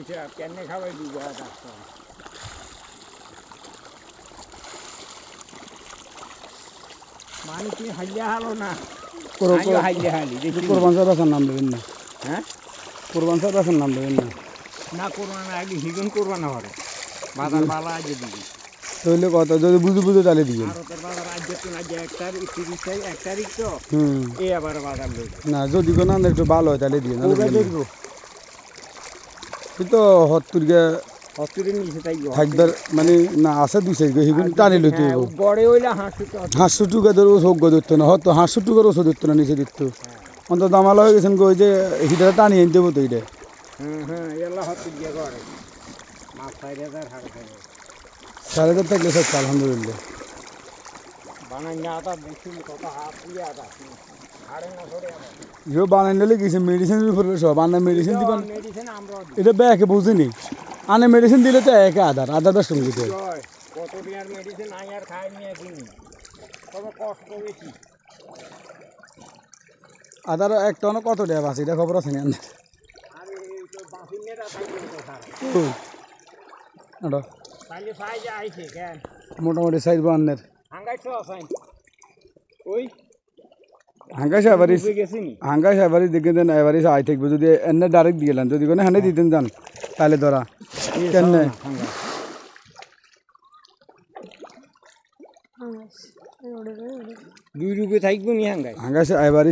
মানুষের কেমনে খাওয়াই দিব মানুষ তুমি হাইলে হালো না হাইলে হালি কোরবান সাহেব আসার নাম দেবেন না হ্যাঁ কোরবান সাহেব আসার নাম দেবেন না না করবা না আগে হিগন করবা না ঘরে বাজার বালা আজকে দিবি তাহলে কত যদি বুঝে বুঝে চালিয়ে দিবেন ভারতের বাজার আজকে তো আজ 1 তারিখ 1 তারিখ তো এই আবার বাজার লই না যদি কোনো একটু ভালো হয় তাহলে দিয়ে কিন্তু হত্তরকে থাকবার মানে না আছে দুই সাইড হিগুন টানি লইতে গড়ে হইলে 500 টাকা ধরে ওষুধ দিত না হয়তো 500 টাকার ওষুধ দিত না নিচে দিত অন্তত দামালা হয়ে গেছেন ওই যে হিটারে টানি এনে দেবো তো এটা এলা হত্তর দিয়ে গড়ে মাছ 4,000 থাকলে সব আলহামদুলিল্লাহ বানাই না আদা বুঝছিল কত হাত দিয়ে আদা আরে না ধরে ইও বানাই নিলে কিছু মেডিসিন উপরে সব আনা মেডিসিন দিবেন মেডিসিন আমরা এটা ব্যাকে বুঝিনি আনে মেডিসিন দিলে তো একে আদার বেশ সঙ্গে দিতে কত দিনের মেডিসিন আই আর খাই নিয়ে কিনি তবে কষ্ট বেশি আদার একটা অনেক কত টাকা আছে এটা খবর আছে না আরে এই তো বাসিনেটা থাকবে তো স্যার তাহলে সাইজ আইছে কেন মোটামুটি সাইজ বান্নের হাঙ্গাই তো আছে ওই হাঙ্গাই সাহেবারি দেখে দেন এবারে আই থাকবে যদি এনে ডাইরেক্ট দিয়ে গেলেন যদি কোনো হানে দিতেন যান তাহলে ধরা কেন দুই রূপে থাকবো নি হাঙ্গাই এবারে